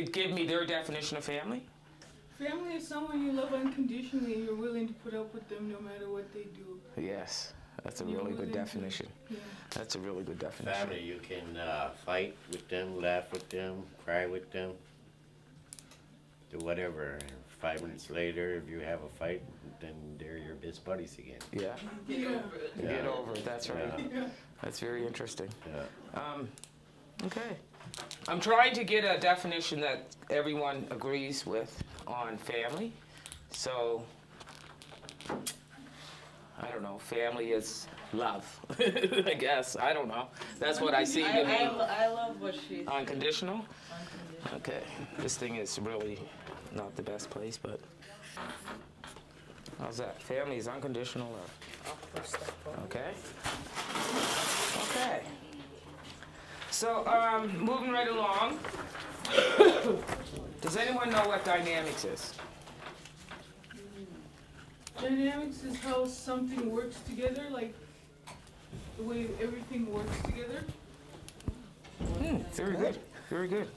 to give me their definition of family? Family is someone you love unconditionally and you're willing to put up with them no matter what they do. Yes, that's a really good definition. Yeah. That's a really good definition. Family, you can fight with them, laugh with them, cry with them, do whatever. 5 minutes later, if you have a fight, then they're your best buddies again. Yeah. Get over it. Yeah. Get over it, that's right. Yeah. That's very interesting. Yeah. Okay. I'm trying to get a definition that everyone agrees with on family. So, I don't know, family is love, I guess. I don't know. That's what I see you mean. I love what she said. Unconditional? Okay. This thing is really not the best place, but how's that? Family is unconditional love. Okay. Okay. So, moving right along. Does anyone know what dynamics is? Dynamics is how something works together, like the way everything works together. Very good. Very good.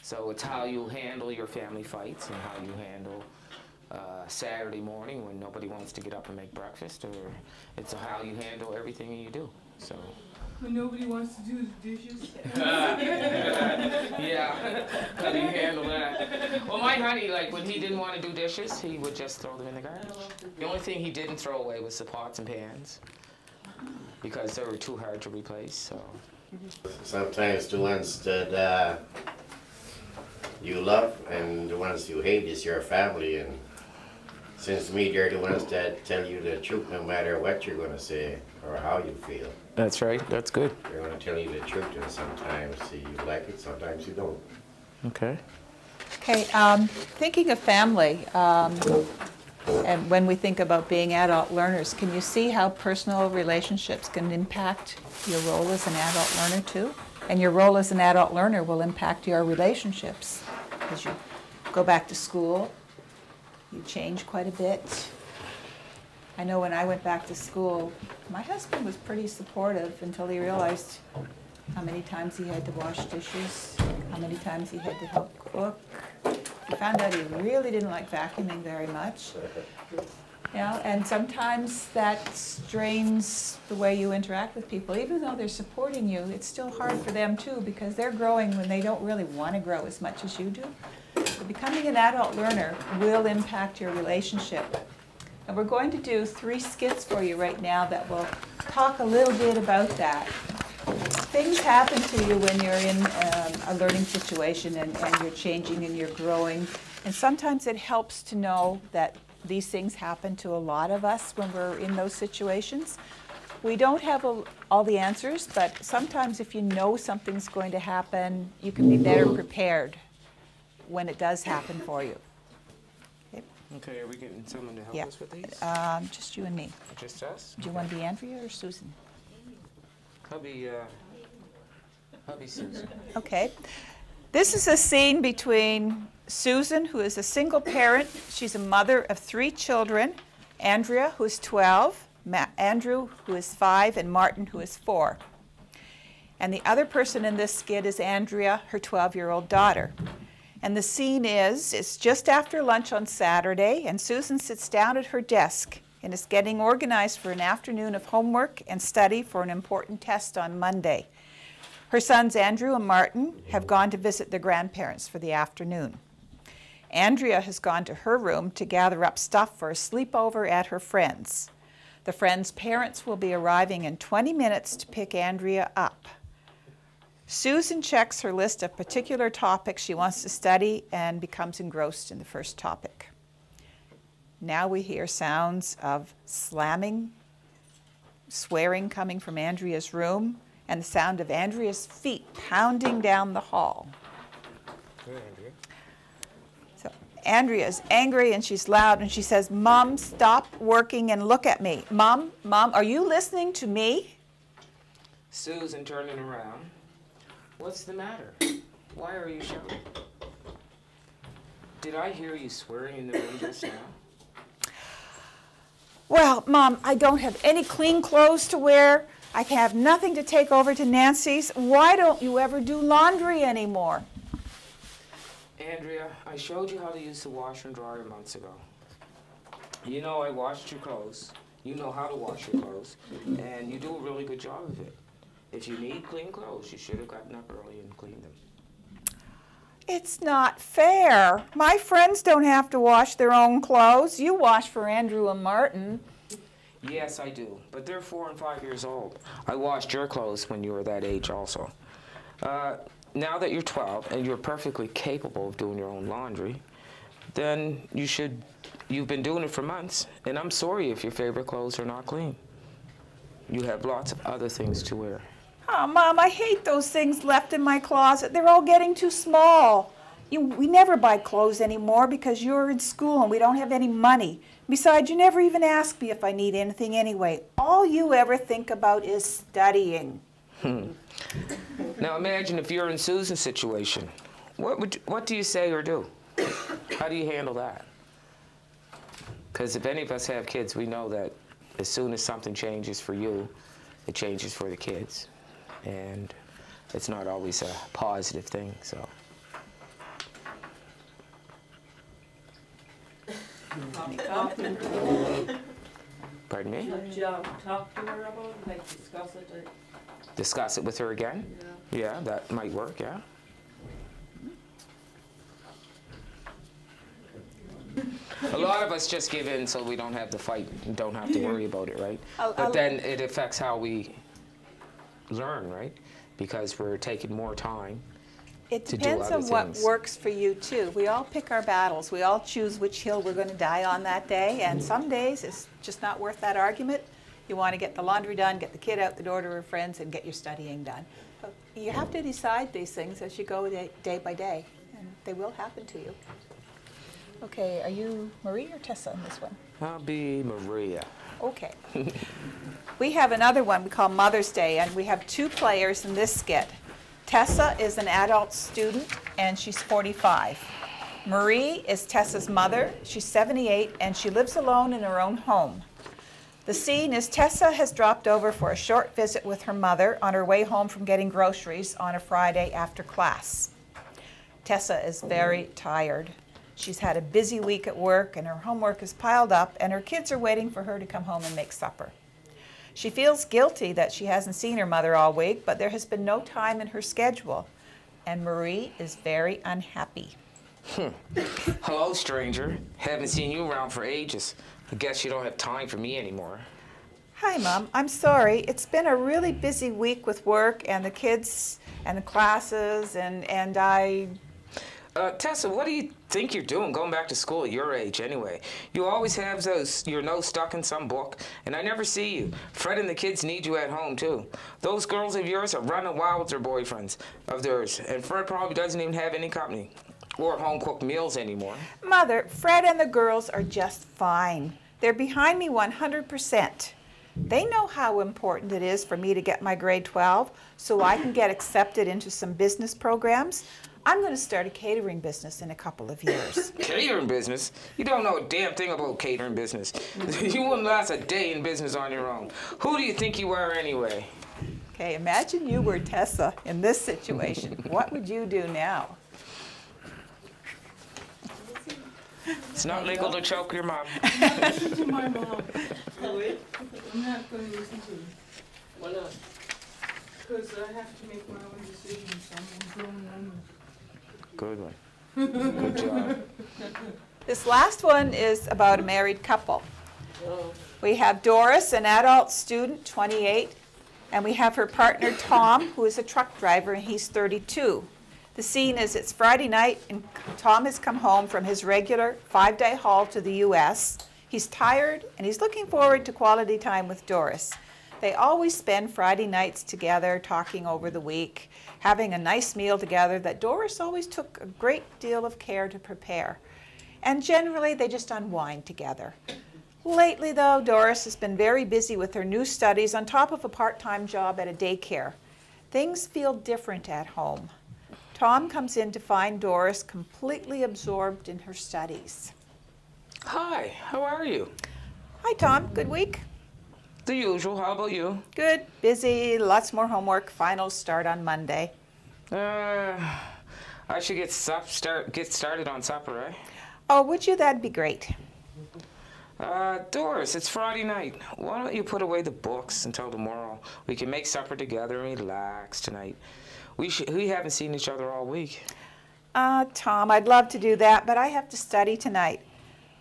So it's how you handle your family fights and how you handle Saturday morning when nobody wants to get up and make breakfast, or it's how you handle everything you do. So. When nobody wants to do the dishes. Yeah, how do you handle that? Well, my honey, like when he didn't want to do dishes, he would just throw them in the garbage. The only thing he didn't throw away was the pots and pans because they were too hard to replace. So. Sometimes the ones that you love and the ones you hate is your family, and seems to me they're the ones that tell you the truth no matter what you're going to say or how you feel. That's right. That's good. They're going to tell you the truth, and sometimes you like it, sometimes you don't. Okay. Okay, thinking of family, and when we think about being adult learners, can you see how personal relationships can impact your role as an adult learner too? And your role as an adult learner will impact your relationships. As you go back to school, you change quite a bit. I know when I went back to school, my husband was pretty supportive until he realized how many times he had to wash dishes, how many times he had to help cook. He found out he really didn't like vacuuming very much. You know, and sometimes that strains the way you interact with people. Even though they're supporting you, it's still hard for them too because they're growing when they don't really want to grow as much as you do. So becoming an adult learner will impact your relationship. And we're going to do 3 skits for you right now that will talk a little bit about that. Things happen to you when you're in a learning situation and you're changing and you're growing. And sometimes it helps to know that these things happen to a lot of us when we're in those situations. We don't have all the answers, but sometimes if you know something's going to happen, you can be better prepared when it does happen for you. Okay, are we getting someone to help us with these? Just you and me. Just us? Do you want to be Andrea or Susan? I'll be Susan. Okay. This is a scene between Susan, who is a single parent. She's a mother of 3 children. Andrea, who is 12, Andrew, who is 5, and Martin, who is 4. And the other person in this skit is Andrea, her 12-year-old daughter. And the scene is, it's just after lunch on Saturday, and Susan sits down at her desk and is getting organized for an afternoon of homework and study for an important test on Monday. Her sons Andrew and Martin have gone to visit their grandparents for the afternoon. Andrea has gone to her room to gather up stuff for a sleepover at her friend's. The friend's parents will be arriving in 20 minutes to pick Andrea up. Susan checks her list of particular topics she wants to study and becomes engrossed in the first topic. Now we hear sounds of slamming, swearing coming from Andrea's room, and the sound of Andrea's feet pounding down the hall. Good, Andrea. So Andrea's angry and she's loud and she says, "Mom, stop working and look at me. Mom, are you listening to me?" Susan turning around. What's the matter? Why are you shouting? Did I hear you swearing in the room just now? "Well, Mom, I don't have any clean clothes to wear. I can have nothing to take over to Nancy's. Why don't you ever do laundry anymore? Andrea, I showed you how to use the washer and dryer months ago. You know I washed your clothes. You know how to wash your clothes. And you do a really good job of it. If you need clean clothes, you should have gotten up early and cleaned them. It's not fair. My friends don't have to wash their own clothes. You wash for Andrew and Martin. Yes, I do. But they're 4 and 5 years old. I washed your clothes when you were that age also. Now that you're 12 and you're perfectly capable of doing your own laundry, then you've been doing it for months, and I'm sorry if your favorite clothes are not clean. You have lots of other things to wear. Oh, Mom, I hate those things left in my closet. They're all getting too small. We never buy clothes anymore because you're in school and we don't have any money. Besides, you never even ask me if I need anything anyway. All you ever think about is studying. Now imagine if you're in Susan's situation. What do you say or do? How do you handle that? Because if any of us have kids, we know that as soon as something changes for you, it changes for the kids. And it's not always a positive thing, so. Pardon me? Talk to her about it, like discuss it. Discuss it with her again? Yeah. Yeah, that might work, yeah. A lot of us just give in so we don't have to fight and don't have to worry about it, right? But then it affects how we learn, right? Because we're taking more time. It to do depends other on what things. works for you, too. We all pick our battles. We all choose which hill we're going to die on that day, and some days it's just not worth that argument. You want to get the laundry done, get the kid out the door to her friends, and get your studying done. But you have to decide these things as you go day by day, and they will happen to you. Okay, are you Marie or Tessa on this one? I'll be Maria. Okay. We have another one we call Mother's Day, and we have 2 players in this skit. Tessa is an adult student, and she's 45. Marie is Tessa's mother. She's 78, and she lives alone in her own home. The scene is Tessa has dropped over for a short visit with her mother on her way home from getting groceries on a Friday after class. Tessa is very tired. She's had a busy week at work, and her homework is piled up, and her kids are waiting for her to come home and make supper. She feels guilty that she hasn't seen her mother all week, but there has been no time in her schedule, and Marie is very unhappy. Hello, stranger. Haven't seen you around for ages. I guess you don't have time for me anymore. Hi, Mom. I'm sorry. It's been a really busy week with work and the kids and the classes, and I... Tessa, what do you think you're doing going back to school at your age anyway? You always have your nose stuck in some book, and I never see you. Fred and the kids need you at home, too. Those girls of yours are running wild with their boyfriends of theirs, and Fred probably doesn't even have any company or home-cooked meals anymore. Mother, Fred and the girls are just fine. They're behind me 100%. They know how important it is for me to get my grade 12 so I can get accepted into some business programs. I'm going to start a catering business in a couple of years. Catering business? You don't know a damn thing about catering business. You wouldn't last a day in business on your own. Who do you think you are anyway? Okay, imagine you were Tessa in this situation. What would you do now? It's not legal to choke your mom. Listen to my mom. I'm not going to listen to her. Why not? Because I have to make my own decisions. I'm a grown woman. Good one. Good job. This last one is about a married couple. Oh. We have Doris, an adult student, 28, and we have her partner Tom, who is a truck driver, and he's 32. The scene is it's Friday night, and Tom has come home from his regular 5-day haul to the U.S. He's tired, and he's looking forward to quality time with Doris. They always spend Friday nights together, talking over the week, having a nice meal together that Doris always took a great deal of care to prepare. And generally, they just unwind together. Lately, though, Doris has been very busy with her new studies on top of a part-time job at a daycare. Things feel different at home. Tom comes in to find Doris completely absorbed in her studies. Hi, how are you? Hi, Tom. Good week? The usual. How about you? Good, busy, lots more homework. Finals start on Monday. I should get started on supper, eh? Oh, would you? That'd be great. Doris, it's Friday night. Why don't you put away the books until tomorrow? We can make supper together and relax tonight. We haven't seen each other all week. Tom, I'd love to do that, but I have to study tonight.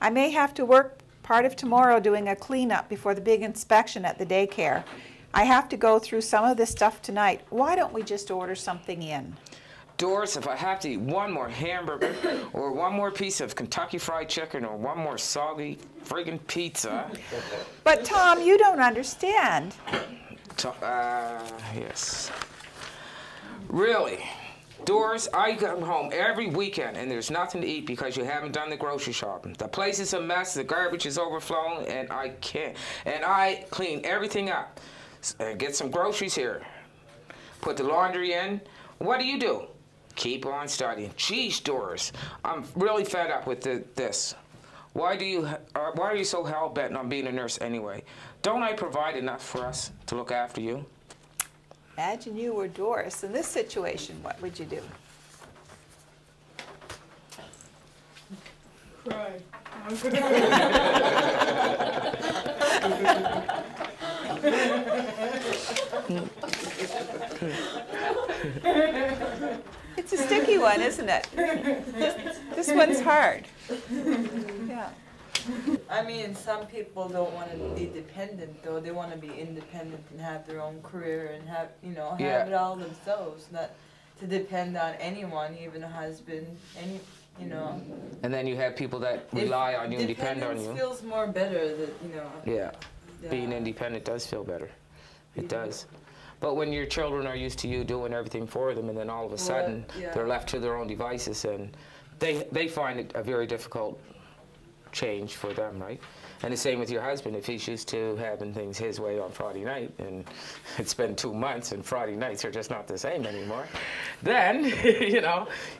I may have to work part of tomorrow doing a cleanup before the big inspection at the daycare. I have to go through some of this stuff tonight. Why don't we just order something in? Doris, if I have to eat one more hamburger or one more piece of Kentucky Fried Chicken or one more soggy friggin' pizza. But Tom, you don't understand. Yes. Really? Doris, I come home every weekend and there's nothing to eat because you haven't done the grocery shopping. The place is a mess, the garbage is overflowing, and I can't. And I clean everything up. Get some groceries here. Put the laundry in. What do? Keep on studying. Jeez, Doris, I'm really fed up with this. Why are you so hell-bent on being a nurse anyway? Don't I provide enough for us to look after you? Imagine you were Doris. In this situation, what would you do? Cry. It's a sticky one, isn't it? This one's hard. Yeah. I mean, some people don't want to be dependent, though. They want to be independent and have their own career and have, have it all themselves, not to depend on anyone, even a husband, And then you have people that rely on you and depend on you. Dependence feels more better, Yeah. Being independent does feel better. It does. But when your children are used to you doing everything for them and then all of a sudden they're left to their own devices, and they find it a very difficult change for them, right? And the same with your husband. If he's used to having things his way on Friday night and it's been 2 months and Friday nights are just not the same anymore, then, you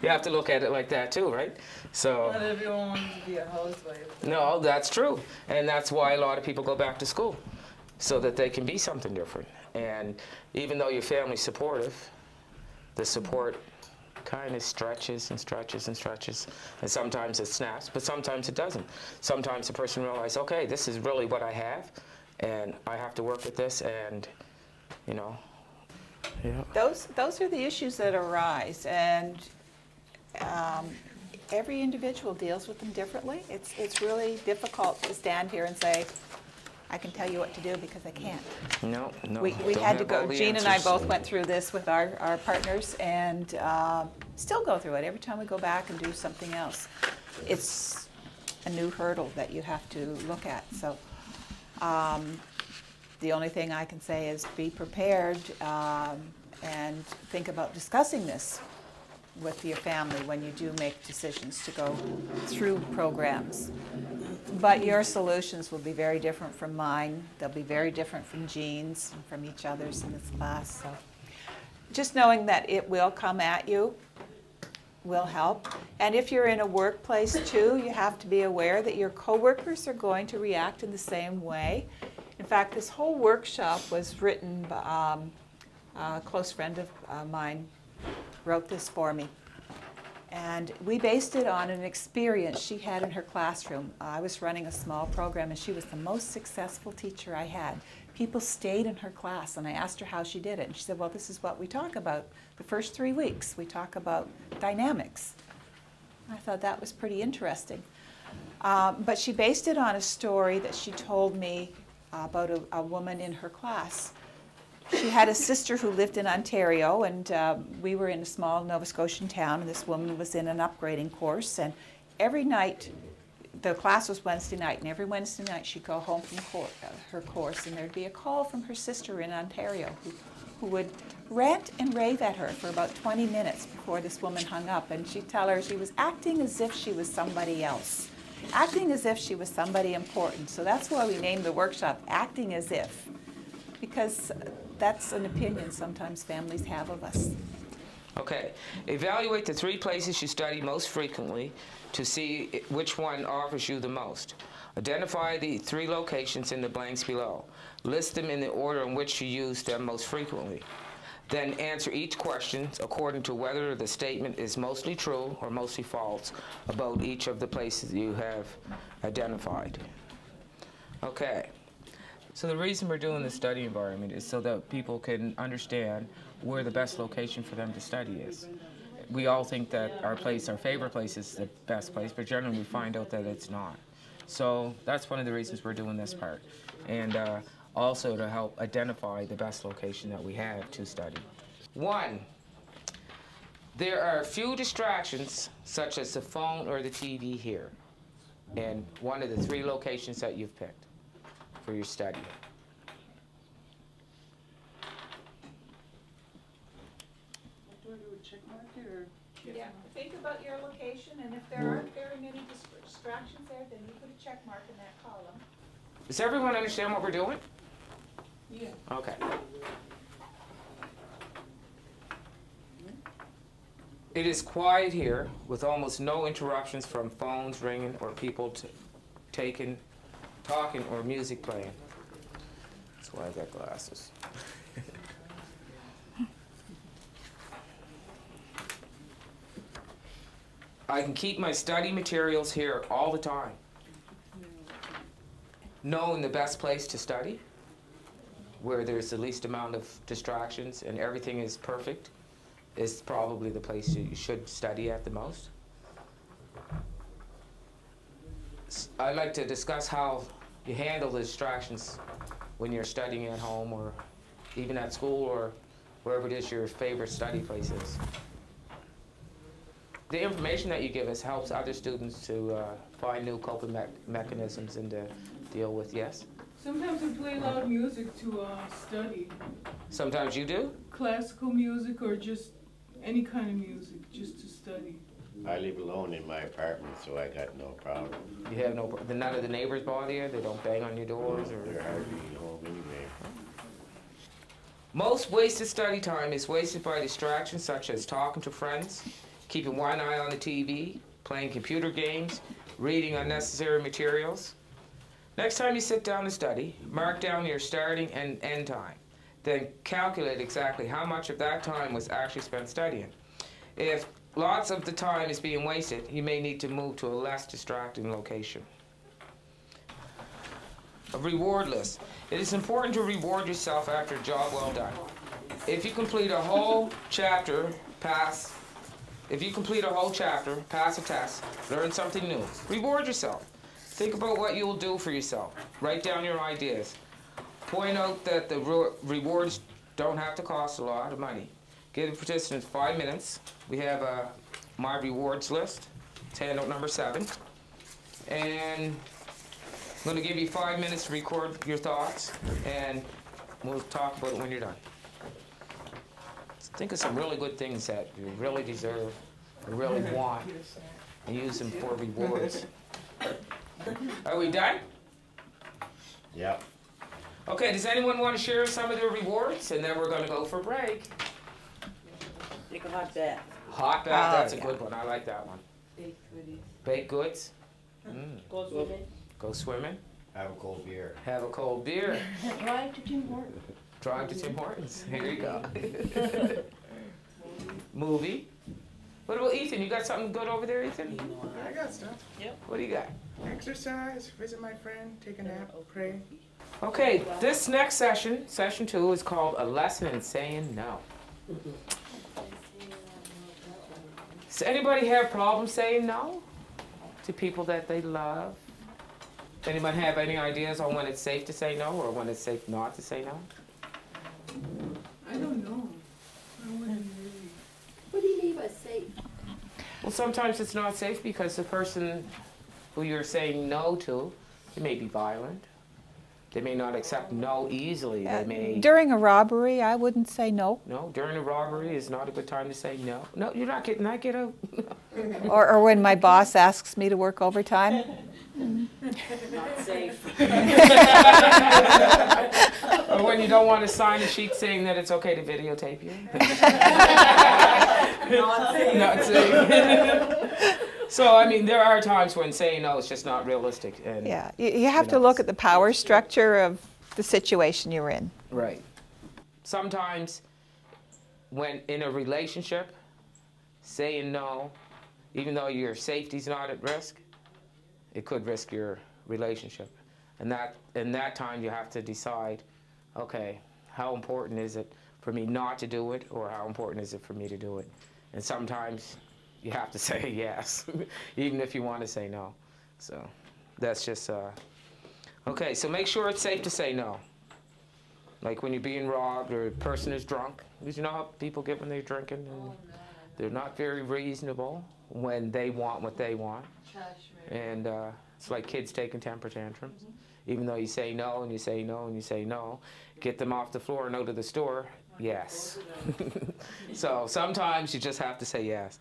have to look at it like that too, right? So. Not everyone wants to be a housewife. No, that's true. And that's why a lot of people go back to school, so that they can be something different. And even though your family's supportive, the support kind of stretches and stretches and stretches. And sometimes it snaps, but sometimes it doesn't. Sometimes the person realizes, okay, this is really what I have, and I have to work with this, and, yeah. Those are the issues that arise, and every individual deals with them differently. It's really difficult to stand here and say, I can tell you what to do because I can't. No. We had to go, Jean and I both went through this with our partners, and still go through it every time we go back and do something else. It's a new hurdle that you have to look at. So the only thing I can say is be prepared and think about discussing this with your family when you do make decisions to go through programs. But your solutions will be very different from mine. They'll be very different from Jean's and from each other's in this class. So just knowing that it will come at you will help. And if you're in a workplace too, you have to be aware that your coworkers are going to react in the same way. In fact, this whole workshop was written by a close friend of mine wrote this for me. And we based it on an experience she had in her classroom. I was running a small program, and she was the most successful teacher I had. People stayed in her class, and I asked her how she did it. And she said, well, this is what we talk about. The first 3 weeks, we talk about dynamics. I thought that was pretty interesting. But she based it on a story that she told me about a woman in her class. She had a sister who lived in Ontario, and we were in a small Nova Scotian town, and this woman was in an upgrading course. And every night, the class was Wednesday night, and every Wednesday night she'd go home from her course, and there'd be a call from her sister in Ontario who would rant and rave at her for about 20 minutes before this woman hung up. And she'd tell her she was acting as if she was somebody else, acting as if she was somebody important. So that's why we named the workshop Acting As If, because that's an opinion sometimes families have of us. Okay. Evaluate the 3 places you study most frequently to see which one offers you the most. Identify the 3 locations in the blanks below. List them in the order in which you use them most frequently. Then answer each question according to whether the statement is mostly true or mostly false about each of the places you have identified. Okay. So the reason we're doing the study environment is so that people can understand where the best location for them to study is. We all think that our favorite place is the best place, but generally we find out that it's not. So that's one of the reasons we're doing this part. And also to help identify the best location that we have to study. 1, there are a few distractions, such as the phone or the TV here, and one of the 3 locations that you've picked for your study. Do I do a check mark it or? Yeah, think about your location, and if there aren't very many distractions there, then you put a check mark in that column. Does everyone understand what we're doing? Yeah. Okay. It is quiet here with almost no interruptions from phones ringing or people talking or music playing. That's why I got glasses. I can keep my study materials here all the time. Knowing the best place to study, where there's the least amount of distractions and everything is perfect, is probably the place you should study at the most. I'd like to discuss how you handle the distractions when you're studying at home or even at school or wherever it is your favorite study place is. The information that you give us helps other students to find new coping mechanisms and to deal with, yes? Sometimes I play loud music to study. Sometimes you do? Classical music or just any kind of music, just to study. I live alone in my apartment, so I got no problem. You have no, none of the neighbors bother you? They don't bang on your doors? They're Or hardly home anyway. most wasted study time is wasted by distractions such as talking to friends, keeping one eye on the TV, playing computer games, reading unnecessary materials. Next time you sit down to study, mark down your starting and end time. Then calculate exactly how much of that time was actually spent studying. If lots of the time is being wasted, you may need to move to a less distracting location. A reward list. It is important to reward yourself after a job well done. If you complete a whole chapter, pass a test, learn something new, reward yourself. Think about what you will do for yourself. Write down your ideas. Point out that the rewards don't have to cost a lot of money. Give the participants 5 minutes. We have my rewards list. It's handout number 7. And I'm going to give you 5 minutes to record your thoughts, and we'll talk about it when you're done. Think of some really good things that you really deserve, or really want, and use them for rewards. Are we done? Yep. Okay, does anyone want to share some of their rewards? And then we're going to go for a break. Take a hot bath. Hot bath, that's a yeah. good one. I like that one. Baked goodies. Baked goods. Go swimming. Go swimming. Have a cold beer. Have a cold beer. Drive to Tim Hortons. Drive to Tim Hortons. Here you go. Movie. What about Ethan? You got something good over there, Ethan? I got stuff. What do you got? Exercise, visit my friend, take a nap, pray. Okay, this next session, session 2, is called A Lesson in Saying No. Does anybody have problems saying no to people that they love? Anyone have any ideas on when it's safe to say no or when it's safe not to say no? I don't know. I wouldn't really. What do you mean by safe? Well, sometimes it's not safe because the person who you're saying no to, they may be violent. They may not accept no easily. They may... During a robbery, I wouldn't say no. No, during a robbery is not a good time to say no. No, you're not getting that, get out. Or when my boss asks me to work overtime. Not safe. Or when you don't want to sign a sheet saying that it's okay to videotape you. Not safe. Not safe. So, I mean, there are times when saying no is just not realistic. And, Yeah, you have to look at the power structure of the situation you're in. Right. Sometimes when in a relationship, saying no, even though your safety's not at risk, it could risk your relationship. And that in that time you have to decide, okay, how important is it for me not to do it, or how important is it for me to do it? And sometimes you have to say yes, even if you want to say no. So that's just, okay, so make sure it's safe to say no. Like when you're being robbed or a person is drunk, because you know how people get when they're drinking, and they're not very reasonable when they want what they want. And it's like kids taking temper tantrums. Even though you say no and you say no and you say no, get them off the floor and out of the store, yes. So sometimes you just have to say yes.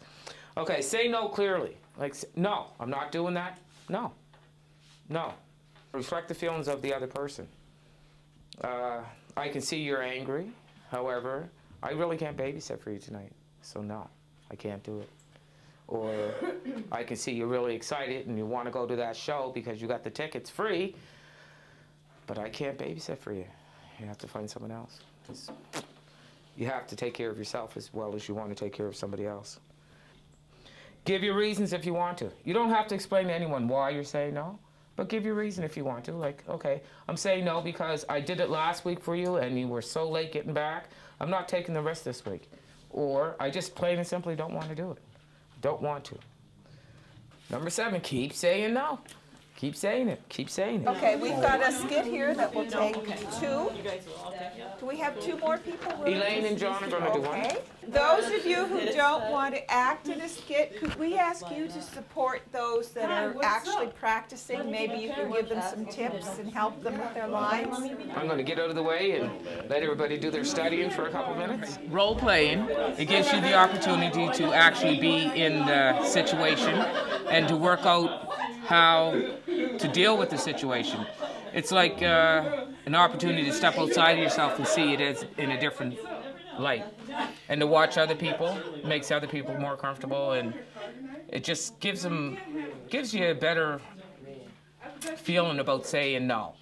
Okay, say no clearly. Like, no, I'm not doing that. No. No. Reflect the feelings of the other person. I can see you're angry. However, I really can't babysit for you tonight. So no, I can't do it. Or I can see you're really excited and you want to go to that show because you got the tickets free, but I can't babysit for you. You have to find someone else. You have to take care of yourself as well as you want to take care of somebody else. Give your reasons if you want to. You don't have to explain to anyone why you're saying no, but give your reason if you want to. Like, okay, I'm saying no because I did it last week for you and you were so late getting back. I'm not taking the rest this week. Or I just plain and simply don't want to do it. Don't want to. Number 7, keep saying no. Keep saying it. Keep saying it. Okay, we've got a skit here that will take 2. Do we have 2 more people? Elaine and John are going to do one. Okay. Those of you who don't want to act in a skit, could we ask you to support those that are actually practicing? Maybe you can give them some tips and help them with their lines. I'm going to get out of the way and let everybody do their studying for a couple minutes. Role playing, it gives you the opportunity to actually be in the situation and to work out how to deal with the situation. It's like an opportunity to step outside of yourself and see it as in a different light. And to watch other people makes other people more comfortable, and it just gives you a better feeling about saying no.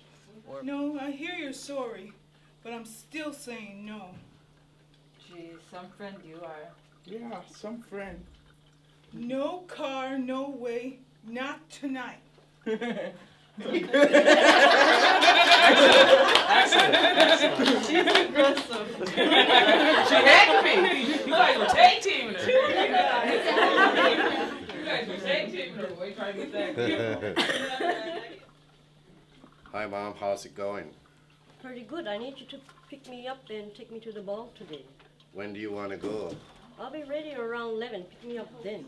No, I hear you're sorry, but I'm still saying no. Gee, some friend you are. Yeah, some friend. No car, no way, not tonight. Excellent. She's aggressive. She had to be. You guys were tag teaming her. You guys were tag teaming her. Boy, trying to get that. Hi, Mom. How's it going? Pretty good. I need you to pick me up and take me to the mall today. When do you want to go? I'll be ready around 11. Pick me up then.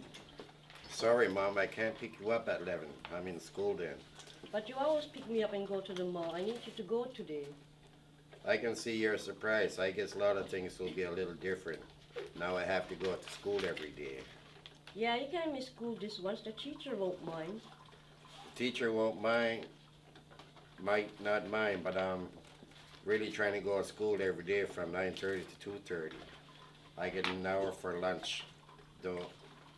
Sorry, Mom. I can't pick you up at 11. I'm in school then. But you always pick me up and go to the mall. I need you to go today. I can see you're surprised. I guess a lot of things will be a little different. Now I have to go to school every day. Yeah, you can miss school this once. The teacher won't mind. Teacher won't mind. Might not mind, but I'm really trying to go to school every day from 9:30 to 2:30. I get an hour for lunch, though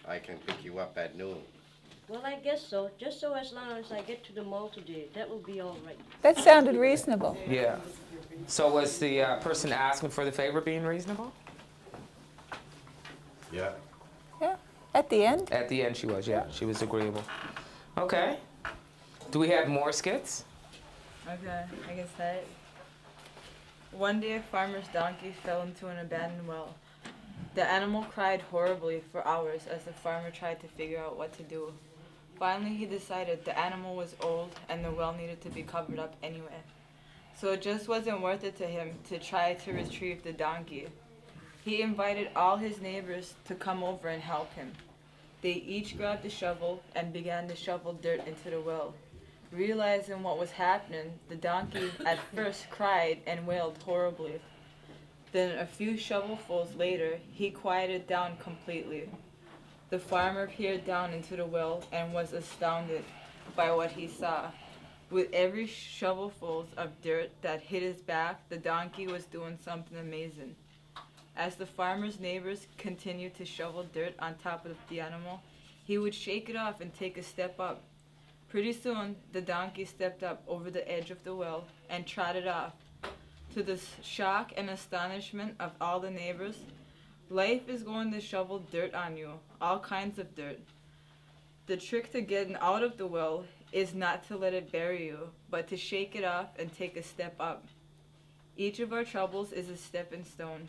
I can pick you up at noon. Well, I guess so. Just so as long as I get to the mall today, that will be all right. That sounded reasonable. Yeah. So was the person asking for the favor being reasonable? Yeah. Yeah, at the end. At the end she was, yeah. She was agreeable. Okay. Do we have more skits? Okay, I guess that. One day a farmer's donkey fell into an abandoned well. The animal cried horribly for hours as the farmer tried to figure out what to do. Finally, he decided the animal was old and the well needed to be covered up anyway. So it just wasn't worth it to him to try to retrieve the donkey. He invited all his neighbors to come over and help him. They each grabbed a shovel and began to shovel dirt into the well. Realizing what was happening, the donkey at first cried and wailed horribly. Then a few shovelfuls later, he quieted down completely. The farmer peered down into the well and was astounded by what he saw. With every shovelful of dirt that hit his back, the donkey was doing something amazing. As the farmer's neighbors continued to shovel dirt on top of the animal, he He would shake it off and take a step up. Pretty soon, the donkey stepped up over the edge of the well and trotted off. To the shock and astonishment of all the neighbors, life is going to shovel dirt on you, all kinds of dirt. The trick to getting out of the well is not to let it bury you, but to shake it off and take a step up. Each of our troubles is a stepping stone.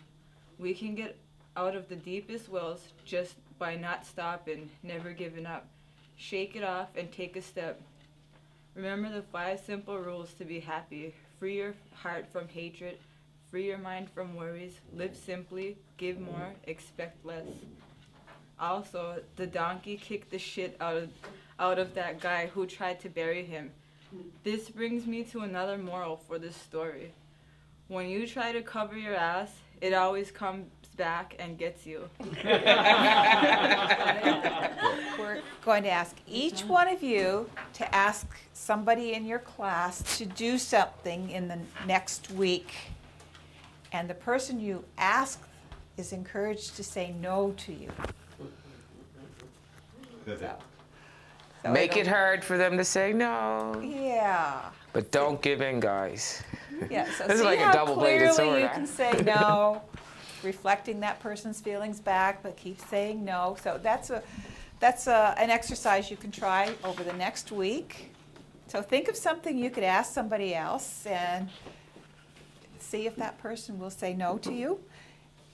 We can get out of the deepest wells just by not stopping, never giving up. Shake it off and take a step. Remember the 5 simple rules to be happy. Free your heart from hatred. Free your mind from worries. Live simply. Give more. Expect less. Also, the donkey kicked the shit out of that guy who tried to bury him. This brings me to another moral for this story. When you try to cover your ass, it always comes back and gets you. We're going to ask each one of you to ask somebody in your class to do something in the next week. And the person you ask is encouraged to say no to you. So Make it hard for them to say no. Yeah. But don't give in, guys. Yeah, so This is see like a how double-bladed clearly sword, you huh? can say no, reflecting that person's feelings back, but keep saying no. So that's an exercise you can try over the next week. So think of something you could ask somebody else and see if that person will say no to you.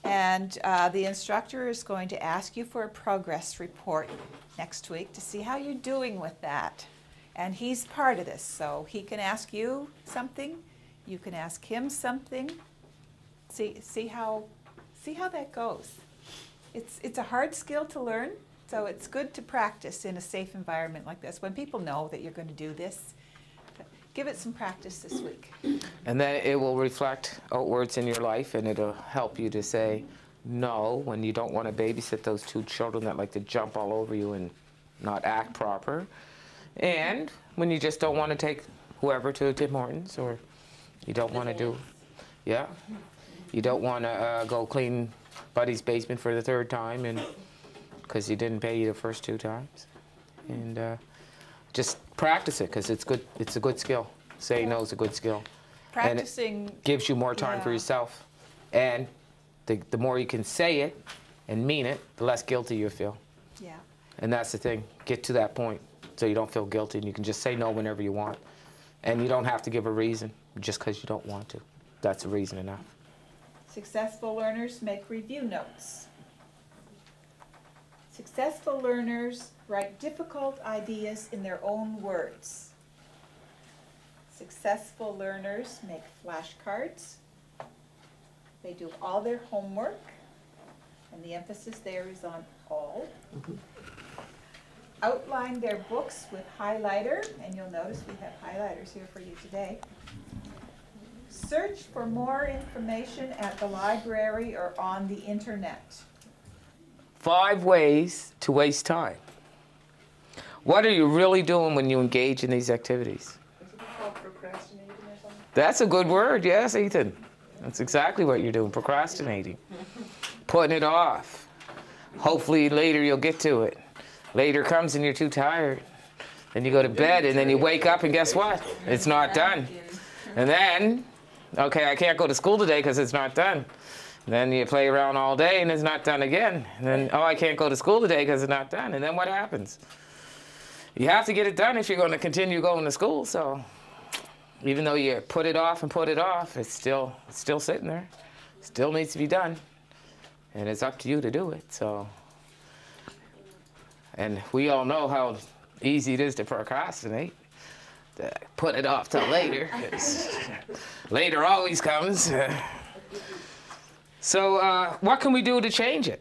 And the instructor is going to ask you for a progress report next week to see how you're doing with that. And he's part of this, so he can ask you something, you can ask him something. See how that goes. It's a hard skill to learn, so it's good to practice in a safe environment like this. When people know that you're going to do this, give it some practice this week. And then it will reflect outwards in your life, and it'll help you to say no when you don't want to babysit those 2 children that like to jump all over you and not act proper. And when you just don't want to take whoever to Tim Hortons, or you don't want to do, yeah, you don't want to go clean Buddy's basement for the 3rd time, and because he didn't pay you the first 2 times, and just practice it because it's good. It's a good skill. Saying no is a good skill. Practicing and it gives you more time for yourself, and the more you can say it and mean it, the less guilty you feel. Yeah. And that's the thing. Get to that point so you don't feel guilty, and you can just say no whenever you want. And you don't have to give a reason just because you don't want to. That's a reason enough. Successful learners make review notes. Successful learners write difficult ideas in their own words. Successful learners make flashcards. They do all their homework, and the emphasis there is on all. Outline their books with highlighter, and you'll notice we have highlighters here for you today. Search for more information at the library or on the internet. 5 ways to waste time. What are you really doing when you engage in these activities? Is it called procrastinating or something? That's a good word, yes, Ethan. That's exactly what you're doing, procrastinating. Putting it off. Hopefully later you'll get to it. Later comes and you're too tired. Then you go to bed and then you wake up and guess what? It's not done. And then, okay, I can't go to school today because it's not done. And then you play around all day and it's not done again. And then, oh, I can't go to school today because it's not done. And then what happens? You have to get it done if you're going to continue going to school. So even though you put it off and put it off, it's still sitting there. Still needs to be done. And it's up to you to do it. So, and we all know how easy it is to procrastinate. To put it off till later. 'Cause later always comes. So what can we do to change it?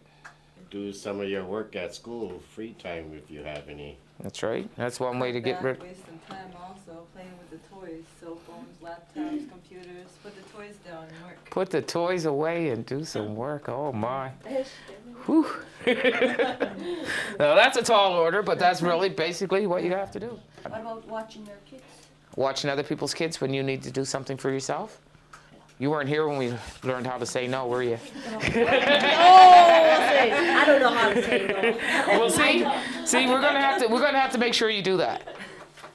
Do some of your work at school, free time if you have any. That's right. That's one way to get rid. Wasting time also, playing with the toys, cell phones, laptops, computers. Put the toys down and work. Put the toys away and do some work. Oh my. Whew. Now that's a tall order, but that's really basically what you have to do. What about watching their kids? Watching other people's kids when you need to do something for yourself? You weren't here when we learned how to say no, were you? Oh, I don't know how to say no. Well, see, we're gonna have to make sure you do that.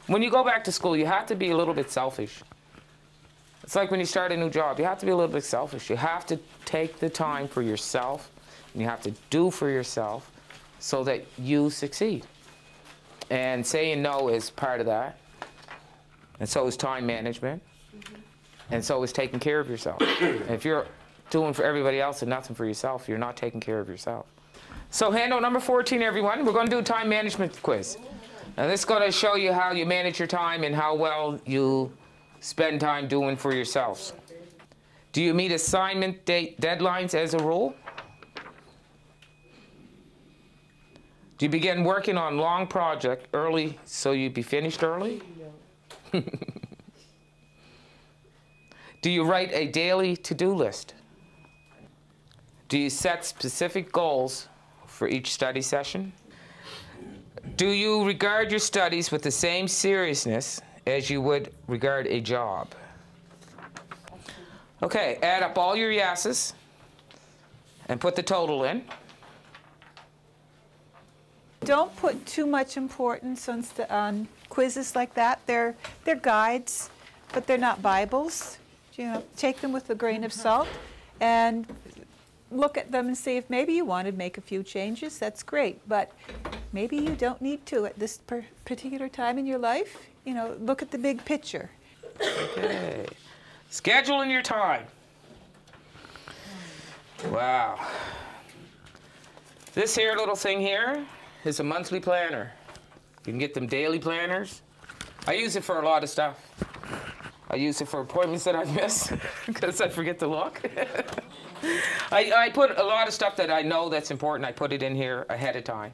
When you go back to school, you have to be a little bit selfish. It's like when you start a new job, you have to be a little bit selfish. You have to take the time for yourself, and you have to do for yourself so that you succeed. And saying no is part of that. And so is time management. And so is taking care of yourself. And if you're doing for everybody else and nothing for yourself, you're not taking care of yourself. So handout number 14, everyone, we're going to do a time management quiz. Now this is going to show you how you manage your time and how well you spend time doing for yourselves. Do you meet assignment deadlines as a rule? Do you begin working on long project early so you'd be finished early? No. Do you write a daily to-do list? Do you set specific goals for each study session? Do you regard your studies with the same seriousness as you would regard a job? Okay, add up all your yeses and put the total in. Don't put too much importance on quizzes like that. They're guides, but they're not Bibles. You know, take them with a grain of salt and look at them and see if maybe you want to make a few changes. That's great, but maybe you don't need to at this particular time in your life. You know, look at the big picture. Okay. Scheduling your time. Wow. This here little thing here is a monthly planner. You can get them daily planners. I use it for a lot of stuff. I use it for appointments that I miss because I forget to look. I put a lot of stuff that I know that's important. I put it in here ahead of time.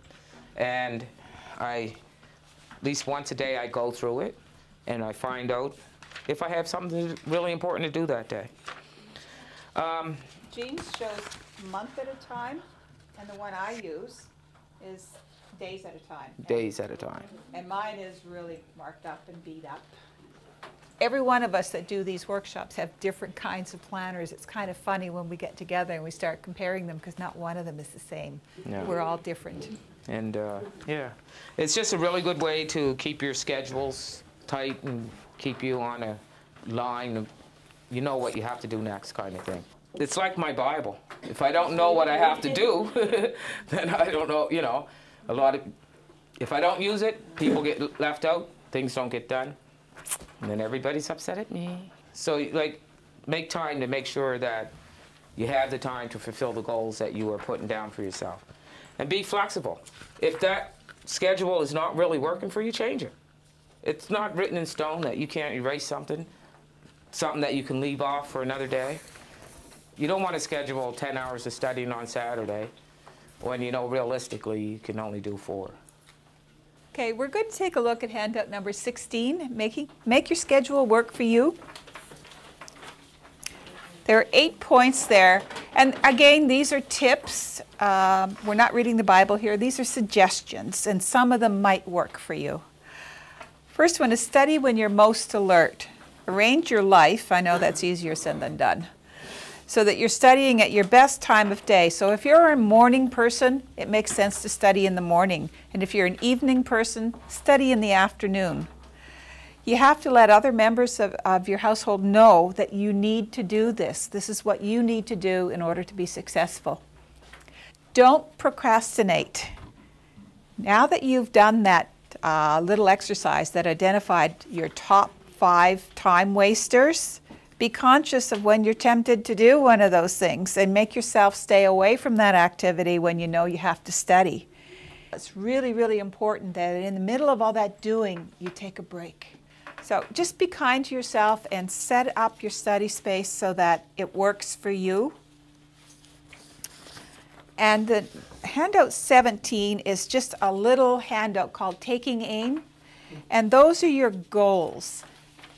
And at least once a day, I go through it and I find out if I have something really important to do that day. Jean's shows month at a time, and the one I use is days at a time. Days at a time. And mine is really marked up and beat up. Every one of us that do these workshops have different kinds of planners. It's kind of funny when we get together and we start comparing them because not one of them is the same. No. We're all different. And yeah, it's just a really good way to keep your schedules tight and keep you on a line of, you know what you have to do next kind of thing. It's like my Bible. If I don't know what I have to do, then I don't know, you know, if I don't use it, people get left out, things don't get done. And then everybody's upset at me. So, like, make time to make sure that you have the time to fulfill the goals that you are putting down for yourself. And be flexible. If that schedule is not really working for you, change it. It's not written in stone that you can't erase something that you can leave off for another day. You don't want to schedule 10 hours of studying on Saturday when you know realistically you can only do 4. Okay, we're going to take a look at handout number 16, make your schedule work for you. There are 8 points there, and again, these are tips. We're not reading the Bible here. These are suggestions, and some of them might work for you. First one is study when you're most alert. Arrange your life, I know that's easier said than done, so that you're studying at your best time of day. So if you're a morning person, it makes sense to study in the morning. And if you're an evening person, study in the afternoon. You have to let other members of your household know that you need to do this. This is what you need to do in order to be successful. Don't procrastinate. Now that you've done that little exercise that identified your top 5 time wasters, be conscious of when you're tempted to do one of those things and make yourself stay away from that activity when you know you have to study. It's really, really important that in the middle of all that doing, you take a break. So just be kind to yourself and set up your study space so that it works for you. And the handout 17 is just a little handout called Taking Aim. And those are your goals.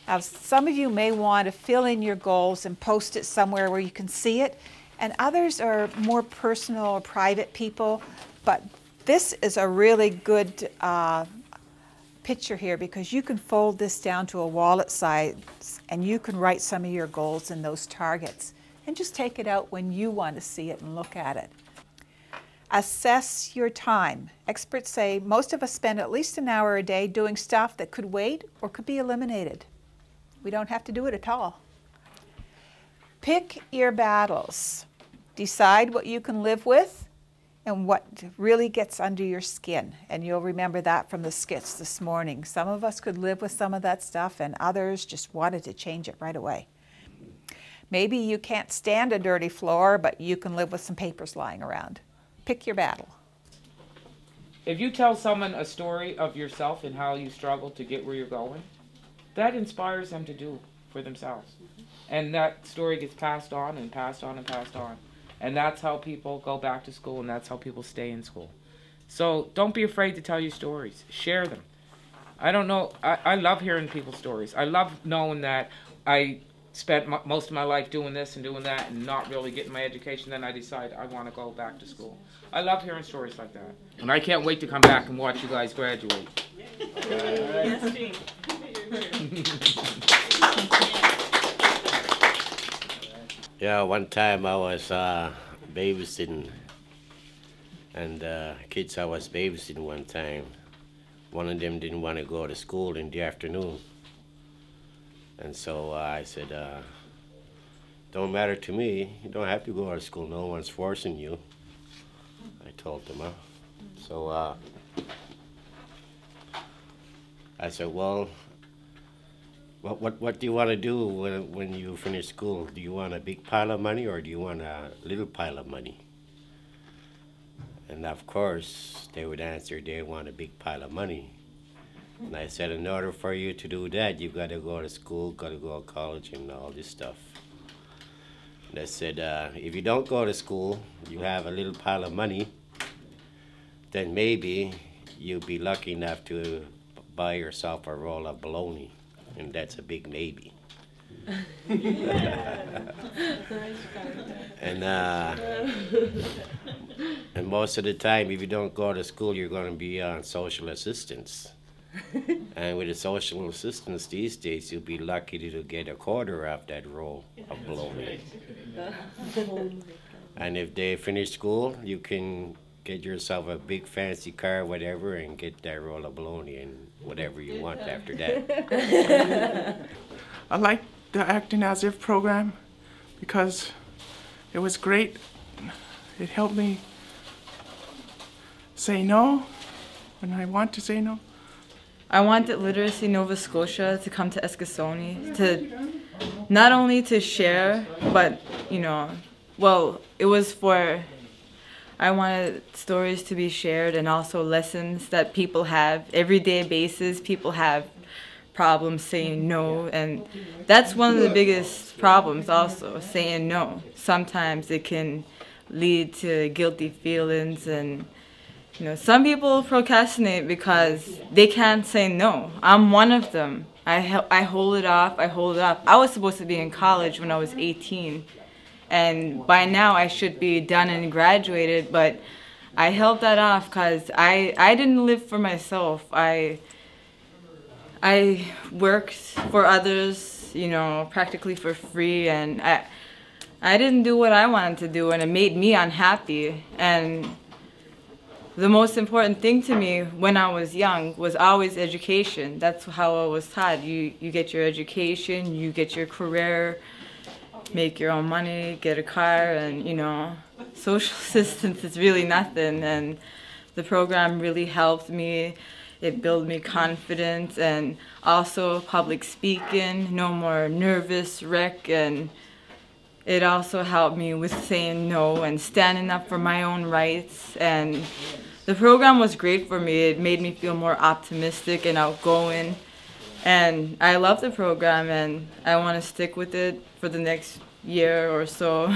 Now, some of you may want to fill in your goals and post it somewhere where you can see it, and others are more personal or private people, but this is a really good picture here because you can fold this down to a wallet size and you can write some of your goals in those targets and just take it out when you want to see it and look at it. Assess your time. Experts say most of us spend at least an hour a day doing stuff that could wait or could be eliminated. We don't have to do it at all. Pick your battles. Decide what you can live with and what really gets under your skin. And you'll remember that from the skits this morning. Some of us could live with some of that stuff and others just wanted to change it right away. Maybe you can't stand a dirty floor, but you can live with some papers lying around. Pick your battle. If you tell someone a story of yourself and how you struggled to get where you're going, that inspires them to do for themselves. And that story gets passed on and passed on and passed on. And that's how people go back to school, and that's how people stay in school. So don't be afraid to tell your stories. Share them. I don't know, I love hearing people's stories. I love knowing that I spent most of my life doing this and doing that and not really getting my education. Then I decide I want to go back to school. I love hearing stories like that. And I can't wait to come back and watch you guys graduate. Yeah, one time I was babysitting, and kids I was babysitting one time, one of them didn't want to go to school in the afternoon. And so I said, don't matter to me, you don't have to go to school, no one's forcing you. I told them, So I said, well, what do you want to do when you finish school? Do you want a big pile of money or do you want a little pile of money? And of course, they would answer they want a big pile of money. And I said, in order for you to do that, you've got to go to school, got to go to college and all this stuff. And I said, if you don't go to school, you have a little pile of money, then maybe you'll be lucky enough to buy yourself a roll of bologna. And that's a big maybe. And most of the time, if you don't go to school, you're going to be on social assistance. And with the social assistance these days, you'll be lucky to get a quarter of that roll of bologna. And if they finish school, you can get yourself a big fancy car, whatever, and get that roll of bologna and whatever you want after that. I like the Acting As If program because it was great. It helped me say no when I want to say no. I wanted Literacy Nova Scotia to come to Eskasoni to not only to share, but, you know, well, it was for, I wanted stories to be shared and also lessons that people have, everyday basis, people have problems saying no, and that's one of the biggest problems also, saying no. Sometimes it can lead to guilty feelings and, you know, some people procrastinate because they can't say no. I'm one of them. I hold it off, I hold it off. I was supposed to be in college when I was 18, and by now I should be done and graduated, but I held that off because I didn't live for myself. I worked for others, you know, practically for free, and I didn't do what I wanted to do, and it made me unhappy. And the most important thing to me when I was young was always education. That's how I was taught. You get your education, you get your career, make your own money, get a car, and, you know, social assistance is really nothing. And the program really helped me. It built me confidence, and also public speaking, no more nervous wreck, and it also helped me with saying no and standing up for my own rights. And the program was great for me. It made me feel more optimistic and outgoing. And I love the program, and I want to stick with it for the next year or so.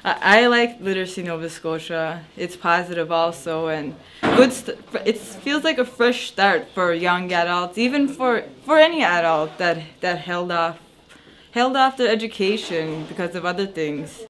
I like Literacy Nova Scotia. It's positive also, and good. It feels like a fresh start for young adults, even for any adult that held off their education because of other things.